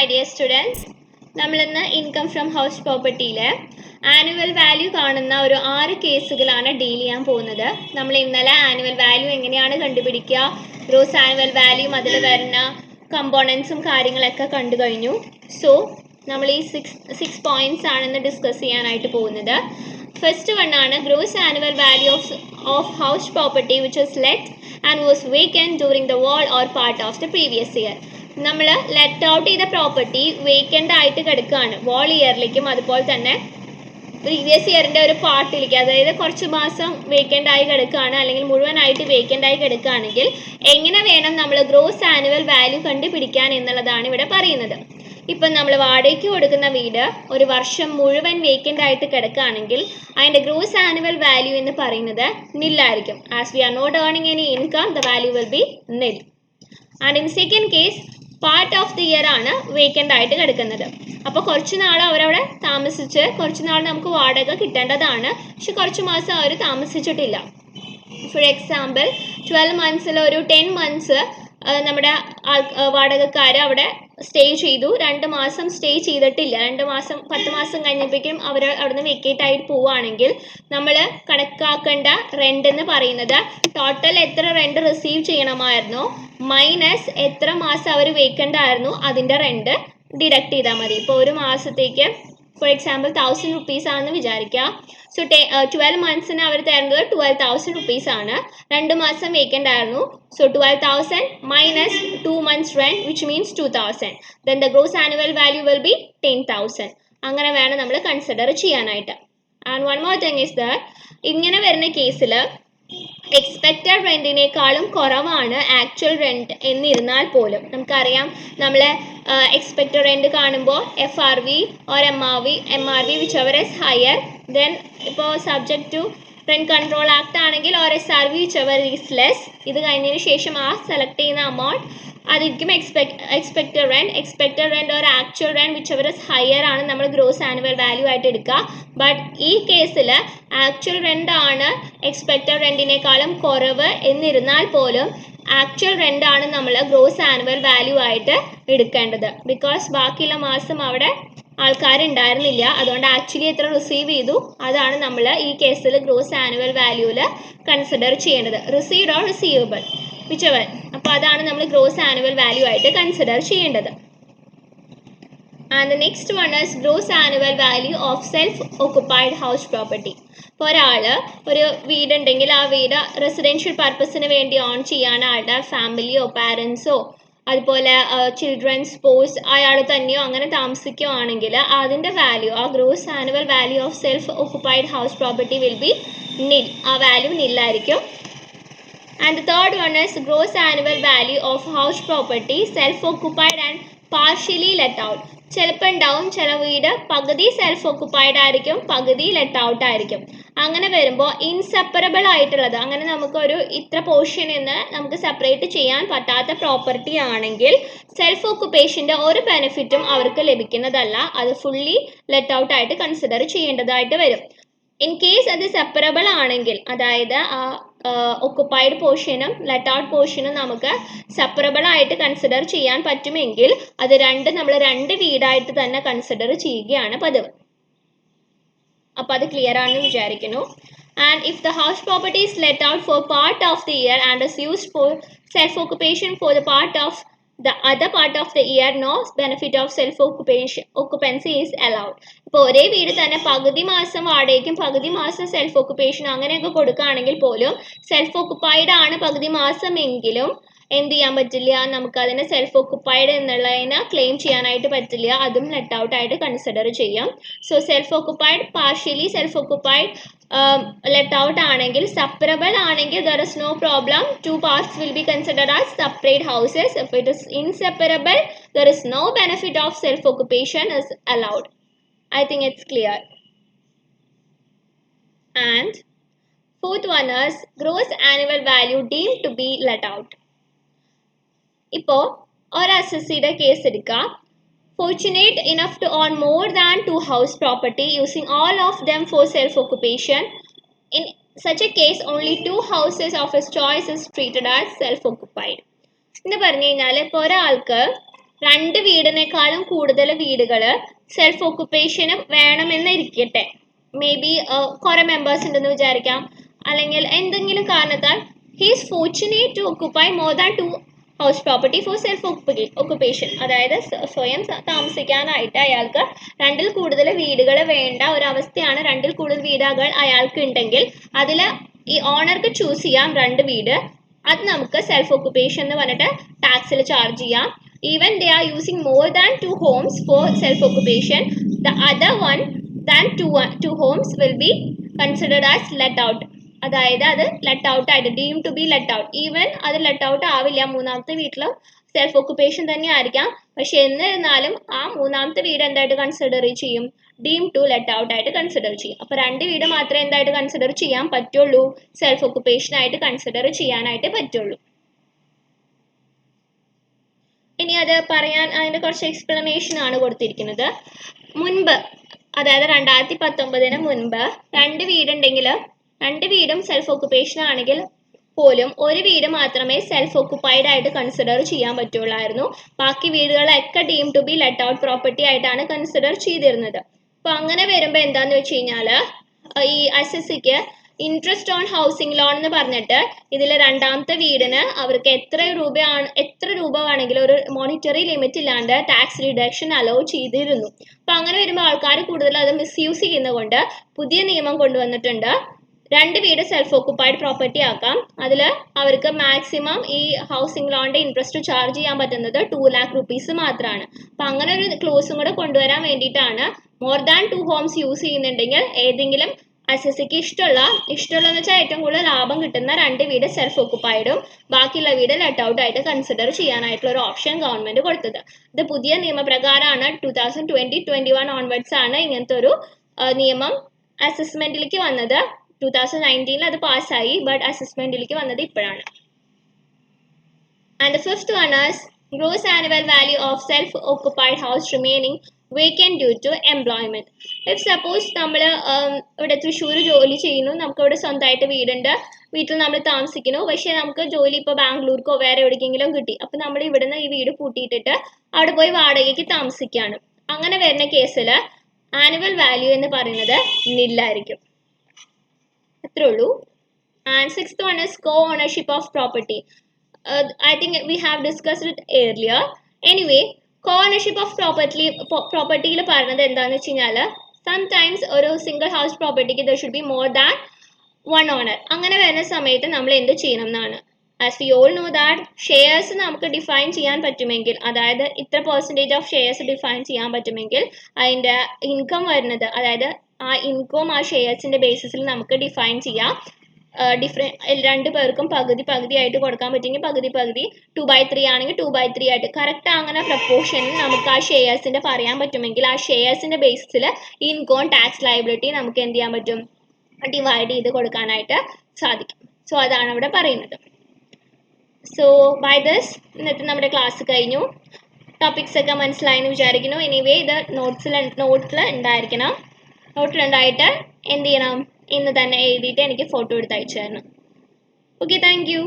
my dear students. നമ്മൾ ഇന്ന് income from house പ്രോപ്പർട്ടിയിലെ ആനുവൽ വാല്യൂ കാണുന്ന ഒരു 6 കേസുകളാണ് ഡീൽ ചെയ്യാൻ പോകുന്നത്. നമ്മൾ ഇന്നലെ ആനുവൽ വാല്യൂ എങ്ങനെയാണ് കണ്ടുപിടിക്കുക, ഗ്രോസ് ആനുവൽ വാല്യൂ, അതിൽ വരുന്ന കമ്പോണൻസും കാര്യങ്ങളൊക്കെ കണ്ടു കഴിഞ്ഞു. സോ നമ്മൾ ഈ സിക്സ് പോയിന്റ്സ് ആണ് ഇന്ന് ഡിസ്കസ് ചെയ്യാനായിട്ട് പോകുന്നത്. ഫസ്റ്റ് വൺ ആണ് gross annual value of house property which was let and was vacant during the wall or part of the previous year. നമ്മൾ ലെറ്റ് ഔട്ട് ചെയ്ത പ്രോപ്പർട്ടി വേക്കൻ്റ് ആയിട്ട് കിടക്കുകയാണ് വാൾ ഇയറിലേക്കും അതുപോലെ തന്നെ പ്രീവിയസ് ഇയറിൻ്റെ ഒരു പാർട്ടിലേക്ക്, അതായത് കുറച്ച് മാസം വേക്കൻ്റ് ആയി കിടക്കുകയാണ് അല്ലെങ്കിൽ മുഴുവനായിട്ട് വേക്കൻ്റ് ആയി കിടക്കുകയാണെങ്കിൽ എങ്ങനെ വേണം നമ്മൾ ഗ്രോസ് ആനുവൽ വാല്യൂ കണ്ടുപിടിക്കാൻ എന്നുള്ളതാണ് ഇവിടെ പറയുന്നത്. ഇപ്പം നമ്മൾ വാടകയ്ക്ക് കൊടുക്കുന്ന വീട് ഒരു വർഷം മുഴുവൻ വേക്കൻ്റ് ആയിട്ട് കിടക്കുകയാണെങ്കിൽ അതിൻ്റെ ഗ്രോസ് ആനുവൽ വാല്യൂ എന്ന് പറയുന്നത് നില്ലായിരിക്കും. As we are not earning any income, the value will be nil. And in second case part of the year ആണ് വേക്കൻ്റ് ആയിട്ട് കിടക്കുന്നത്. അപ്പോൾ കുറച്ച് നാൾ അവരവിടെ താമസിച്ച് കുറച്ച് നാൾ നമുക്ക് വാടക കിട്ടേണ്ടതാണ്, പക്ഷെ കുറച്ച് മാസം അവർ താമസിച്ചിട്ടില്ല. ഫോർ എക്സാമ്പിൾ 12 monthsൽ ഒരു 10 months നമ്മുടെ വാടകക്കാർ അവിടെ സ്റ്റേ ചെയ്തു, 2 മാസം സ്റ്റേ ചെയ്തിട്ടില്ല, 2 മാസം 10 മാസം കഴിഞ്ഞപ്പോഴേക്കും അവർ അവിടുന്ന് വെക്കേറ്റ് ആയിട്ട് പോവുകയാണെങ്കിൽ നമ്മൾ കണക്കാക്കേണ്ട റെൻ്റ് എന്ന് പറയുന്നത് ടോട്ടൽ എത്ര റെൻ്റ് റിസീവ് ചെയ്യണമായിരുന്നോ മൈനസ് എത്ര മാസം അവർ വേക്കൻ്റ് ആയിരുന്നു അതിൻ്റെ റെൻ്റ് ഡിഡക്റ്റ് ചെയ്താൽ മതി. ഇപ്പോൾ ഒരു മാസത്തേക്ക് ഫോർ എക്സാമ്പിൾ 1000 rupees ആണെന്ന് വിചാരിക്കുക. സോ 12 monthsന് അവർ തരുന്നത് 12,000 rupees ആണ്. 2 മാസം വേക്കൻ്റ് ആയിരുന്നു. So 12,000 minus 2 months rent which means 2,000. Then the gross annual value will be 10,000. അങ്ങനെ വേണം നമ്മൾ കൺസിഡർ ചെയ്യാനായിട്ട്. And one more thing is that ഇങ്ങനെ വരുന്ന കേസിൽ എക്സ്പെക്റ്റഡ് റെൻറ്റിനേക്കാളും കുറവാണ് ആക്ച്വൽ റെൻറ്റ് എന്നിരുന്നാൽ പോലും നമുക്കറിയാം, നമ്മൾ എക്സ്പെക്റ്റഡ് റെൻറ്റ് കാണുമ്പോൾ FRV or MRV whichever is higher then ഇപ്പോൾ subject to rent control act ആണെങ്കിൽ or SRV whichever is less. ഇത് കഴിഞ്ഞതിന് ശേഷം ആ സെലക്ട് ചെയ്യുന്ന എമൗണ്ട് അതായിരിക്കും expected rent or actual rent whichever is higher ആണ് നമ്മൾ ഗ്രോസ് ആനുവൽ വാല്യൂ ആയിട്ട് എടുക്കുക. ബട്ട് ഈ കേസിൽ ആക്ച്വൽ റെൻ്റ് ആണ് എക്സ്പെക്റ്റഡ് റെൻറ്റിനേക്കാളും കുറവ് എന്നിരുന്നാൽ പോലും ആക്ച്വൽ റെൻ്റ് ആണ് നമ്മൾ ഗ്രോസ് ആനുവൽ വാല്യൂ ആയിട്ട് എടുക്കേണ്ടത്. ബിക്കോസ് ബാക്കിയുള്ള മാസം അവിടെ ആൾക്കാരുണ്ടായിരുന്നില്ല, അതുകൊണ്ട് ആക്ച്വലി എത്ര റിസീവ് ചെയ്തു അതാണ് നമ്മൾ ഈ കേസിൽ ഗ്രോസ് ആനുവൽ വാല്യൂവിൽ കൺസിഡർ ചെയ്യേണ്ടത്. Received or receivable which ever. അപ്പോൾ അതാണ് നമ്മൾ ഗ്രോസ് ആനുവൽ വാല്യൂ ആയിട്ട് കൺസിഡർ ചെയ്യേണ്ടത്. And the next one is gross annual value of self occupied house property. ഇപ്പോൾ ഒരാൾ ഒരു വീടുണ്ടെങ്കിൽ ആ വീട് റെസിഡൻഷ്യൽ പർപ്പസിന് വേണ്ടി ഓൺ ചെയ്യാൻ ആളുടെ ഫാമിലിയോ പാരൻസോ അതുപോലെ ചിൽഡ്രൻ സ്പോർട്സ് അയാൾ തന്നെയോ അങ്ങനെ താമസിക്കുകയാണെങ്കിൽ അതിൻ്റെ വാല്യൂ, ആ gross annual value of self occupied house property will be നിൽ. ആ value നില്ലായിരിക്കും. And the third one is gross annual value of house property self-occupied and partially let out. ചിലപ്പോൾ ഉണ്ടാവും ചില വീട് പകുതി സെൽഫ് ഓക്കുപ്പൈഡ് ആയിരിക്കും, പകുതി ലെറ്റ് ഔട്ട് ആയിരിക്കും. അങ്ങനെ വരുമ്പോൾ ഇൻസെപ്പറബിൾ ആയിട്ടുള്ളത്, അങ്ങനെ നമുക്കൊരു ഇത്ര പോർഷൻ എന്ന് നമുക്ക് സെപ്പറേറ്റ് ചെയ്യാൻ പറ്റാത്ത പ്രോപ്പർട്ടി ആണെങ്കിൽ സെൽഫ് ഓക്കുപ്പേഷൻ്റെ ഒരു ബെനിഫിറ്റും അവർക്ക് ലഭിക്കുന്നതല്ല, അത് ഫുള്ളി ലെറ്റ് ഔട്ട് ആയിട്ട് കൺസിഡർ ചെയ്യേണ്ടതായിട്ട് വരും. ഇൻ കേസ് അത് സെപ്പറബിൾ ആണെങ്കിൽ, അതായത് ആ ഒക്കുപ്പൈഡ് പോർഷനും ലെറ്റ് ഔട്ട് പോർഷനും നമുക്ക് സെപ്പറബിൾ ആയിട്ട് കൺസിഡർ ചെയ്യാൻ പറ്റുമെങ്കിൽ അത് നമ്മൾ രണ്ട് വീടായിട്ട് തന്നെ കൺസിഡർ ചെയ്യുകയാണ് പതിവ്. അപ്പോൾ അത് ക്ലിയർ ആണെന്ന് വിചാരിക്കുന്നു. And if the house property is let out for part of the year and is used for self occupation for the part of the other part of the year, no benefit of self occupancy is allowed. ഇപ്പോൾ ഒരേ വീട് തന്നെ പകുതി മാസം വാടകയ്ക്കും പകുതി മാസം self occupation അങ്ങനെയൊക്കെ കൊടുക്കുകയാണെങ്കിൽ പോലും സെൽഫ് ഓക്കുപ്പൈഡ് ആണ് പകുതി മാസം എങ്കിലും എന്ത് ചെയ്യാൻ പറ്റില്ല, നമുക്ക് അതിനെ സെൽഫ് ഓക്കുപ്പൈഡ് എന്നുള്ളതിനെ ക്ലെയിം ചെയ്യാനായിട്ട് പറ്റില്ല, അതും ലെറ്റ് ഔട്ട് ആയിട്ട് കൺസിഡർ ചെയ്യാം. So self occupied, partially self occupied, let out ആണെങ്കിൽ സെപ്പറബിൾ ആണെങ്കിൽ there is no problem, two parts will be considered as separate houses. If it is inseparable, there is no benefit of self occupation is allowed. I think it's clear. And fourth one is gross annual value deemed to be let out. ഇപ്പോൾ ഒരു അസസിയുടെ case എടുക്കുക. Fortunate enough to own more than 2 house property using all of them for self occupation. In such a case only 2 houses of his choice is treated as self occupied. എന്ന് പറഞ്ഞു കഴിഞ്ഞാൽ ഇപ്പോൾ ഒരാൾക്ക് രണ്ട് വീടിനേക്കാളും കൂടുതൽ വീടുകൾ സെൽഫ് ഓക്കുപ്പേഷന് വേണമെന്നിരിക്കട്ടെ, മേ ബി കുറെ മെമ്പേഴ്സ് ഉണ്ടെന്ന് വിചാരിക്കാം, അല്ലെങ്കിൽ എന്തെങ്കിലും കാരണത്താൽ he's fortunate to occupy more than 2 house property for self occupation. അതായത് സ്വയം താമസിക്കാനായിട്ട് അയാൾക്ക് രണ്ടിൽ കൂടുതൽ വീടുകൾ വേണ്ട ഒരവസ്ഥയാണ്. രണ്ടിൽ കൂടുതൽ വീടുകൾ അയാൾക്ക് ഉണ്ടെങ്കിൽ അതിൽ ഈ ഓണർക്ക് ചൂസ് ചെയ്യാം 2 വീട്. അത് നമുക്ക് സെൽഫ് ഓക്കുപ്പേഷൻ എന്ന് പറഞ്ഞിട്ട് ടാക്സിൽ ചാർജ് ചെയ്യാം. Even they are using more than 2 homes for self occupation, the other one than 2 homes will be considered as let out. അതായത് അത് ലെറ്റ് ഔട്ട് ആയിട്ട് deem to be let out. Even അത് let out ആവില്ല, മൂന്നാമത്തെ വീട്ടിൽ self occupation തന്നെ ആയിരിക്കാം, പക്ഷെ എന്നിരുന്നാലും ആ മൂന്നാമത്തെ വീട് എന്തായിട്ട് കൺസിഡർ ചെയ്യും? ഡീം ടു ലെറ്റ് ഔട്ട് ആയിട്ട് കൺസിഡർ ചെയ്യും. അപ്പോൾ 2 വീട് മാത്രമേ എന്തായിട്ട് കൺസിഡർ ചെയ്യാൻ പറ്റുള്ളൂ? സെൽഫ് ഓക്കുപ്പേഷൻ ആയിട്ട് കൺസിഡർ ചെയ്യാനായിട്ട് പറ്റുള്ളൂ. ഇനി അത് പറയാൻ അതിൻ്റെ കുറച്ച് എക്സ്പ്ലനേഷൻ ആണ് കൊടുത്തിരിക്കുന്നത്. മുൻപ്, അതായത് 2019 മുൻപ് 2 വീടുണ്ടെങ്കിൽ 2 വീടും സെൽഫ് ഓക്കുപ്പേഷൻ ആണെങ്കിൽ പോലും ഒരു വീട് മാത്രമേ സെൽഫ് ഓക്കുപ്പൈഡ് ആയിട്ട് കൺസിഡർ ചെയ്യാൻ പറ്റുള്ളായിരുന്നു. ബാക്കി വീടുകളൊക്കെ deem to be let out property ആയിട്ടാണ് കൺസിഡർ ചെയ്തിരുന്നത്. അപ്പോൾ അങ്ങനെ വരുമ്പോൾ എന്താണെന്ന് വെച്ച് കഴിഞ്ഞാൽ ഈ SSCക്ക് ഇൻട്രസ്റ്റ് ഓൺ ഹൗസിംഗ് ലോൺ എന്ന് പറഞ്ഞിട്ട് ഇതിൽ രണ്ടാമത്തെ വീടിന് അവർക്ക് എത്ര രൂപ വേണമെങ്കിലും ഒരു മോണിറ്ററി ലിമിറ്റ് ഇല്ലാണ്ട് ടാക്സ് റിഡക്ഷൻ അലോ ചെയ്തിരുന്നു. അപ്പം അങ്ങനെ വരുമ്പോൾ ആൾക്കാർ കൂടുതൽ അത് മിസ്യൂസ് ചെയ്യുന്നതുകൊണ്ട് പുതിയ നിയമം കൊണ്ടുവന്നിട്ടുണ്ട്. 2 വീട് സെൽഫ് ഓക്കുപ്പൈഡ് പ്രോപ്പർട്ടി ആക്കാം. അതിൽ അവർക്ക് മാക്സിമം ഈ ഹൗസിംഗ് ലോണിൻ്റെ ഇൻട്രസ്റ്റ് ചാർജ് ചെയ്യാൻ പറ്റുന്നത് 2 lakh rupees മാത്രമാണ്. അപ്പം അങ്ങനെ ഒരു ക്ലോസും കൂടെ കൊണ്ടുവരാൻ വേണ്ടിയിട്ടാണ് മോർ ദാൻ 2 homes യൂസ് ചെയ്യുന്നുണ്ടെങ്കിൽ ഏതെങ്കിലും SSCക്ക് ഇഷ്ടമുള്ളതെന്ന് വെച്ചാൽ ഏറ്റവും കൂടുതൽ ലാഭം കിട്ടുന്ന 2 വീട് സെൽഫ് ഓക്കുപ്പൈഡും ബാക്കിയുള്ള വീട് ലെറ്റ് ഔട്ട് ആയിട്ട് കൺസിഡർ ചെയ്യാനായിട്ടുള്ള ഒരു ഓപ്ഷൻ ഗവൺമെന്റ് കൊടുത്തത്. ഇത് പുതിയ നിയമപ്രകാരമാണ് 2020-21 ഓൺവേർഡ്സ് ആണ് ഇങ്ങനത്തെ ഒരു നിയമം അസസ്മെന്റിലേക്ക് വന്നത്. 2019 അത് പാസ്സായി, ബട്ട് അസസ്മെന്റിലേക്ക് വന്നത് ഇപ്പോഴാണ്. And the fifth one is gross annual value of self occupied house remaining vacant due to employment. If suppose നമ്മൾ ഇവിടെ തൃശ്ശൂർ ജോലി ചെയ്യുന്നു, നമുക്ക് ഇവിടെ സ്വന്തമായിട്ട് വീടുണ്ട്, വീട്ടിൽ നമ്മൾ താമസിക്കുന്നു, പക്ഷേ നമുക്ക് ജോലി ഇപ്പോൾ ബാംഗ്ലൂർക്കോ വേറെ എവിടേക്കെങ്കിലും കിട്ടി. അപ്പം നമ്മൾ ഇവിടുന്ന് ഈ വീട് പൂട്ടിയിട്ടിട്ട് അവിടെ പോയി വാടകയ്ക്ക് താമസിക്കുകയാണ്. അങ്ങനെ വരുന്ന കേസിൽ ആനുവൽ വാല്യൂ എന്ന് പറയുന്നത് നില്ലായിരിക്കും. അത്രേ ഉള്ളൂ. And sixth one is co-ownership of property. I think we have discussed it earlier. Anyway, co-ownership of propertyയിൽ പറയുന്നത് എന്താണെന്ന് വെച്ച് കഴിഞ്ഞാൽ സംടൈംസ് ഒരു സിംഗിൾ ഹൗസ് പ്രോപ്പർട്ടിക്ക് there should be more than 1 owner. അങ്ങനെ വരുന്ന സമയത്ത് നമ്മൾ എന്ത് ചെയ്യണം എന്നാണ്. As we all know that shares നമുക്ക് ഡിഫൈൻ ചെയ്യാൻ പറ്റുമെങ്കിൽ, അതായത് ഇത്ര പെർസെൻറ്റേജ് ഓഫ് ഷെയർസ് ഡിഫൈൻ ചെയ്യാൻ പറ്റുമെങ്കിൽ അതിൻ്റെ ഇൻകം വരുന്നത്, അതായത് ആ ഇൻകം ആ ഷെയർസിൻ്റെ ബേസിസിൽ നമുക്ക് ഡിഫൈൻ ചെയ്യാം. രണ്ട് പേർക്കും പകുതി ആയിട്ട് കൊടുക്കാൻ പറ്റുമെങ്കിൽ പകുതി 2/3 ആണെങ്കിൽ 2/3 ആയിട്ട് കറക്റ്റ് അങ്ങനെ പ്രപ്പോർഷനിൽ നമുക്ക് ആ ഷെയർസിൻ്റെ പറയാൻ പറ്റുമെങ്കിൽ ആ ഷെയർസിൻ്റെ ബേസിസിൽ ഇൻകം ടാക്സ് ലയബിലിറ്റി നമുക്ക് എന്ത് ചെയ്യാൻ പറ്റും? ഡിവൈഡ് ചെയ്ത് കൊടുക്കാനായിട്ട് സാധിക്കും. സോ അതാണ് അവിടെ പറയുന്നത്. സോ ബൈ ദിസ് ഇന്നത്തെ നമ്മുടെ ക്ലാസ് കഴിഞ്ഞു. ടോപ്പിക്സ് ഒക്കെ മനസ്സിലായെന്ന് വിചാരിക്കുന്നു. എനിവേ ഇത് നോട്ട്സിൽ ഉണ്ടായിരിക്കണം. നോട്ടിലുണ്ടായിട്ട് എന്ത് ചെയ്യണം? ഇന്ന് തന്നെ എഴുതിയിട്ട് എനിക്ക് ഫോട്ടോ എടുത്ത് അയച്ചു തരണം. Okay, thank you.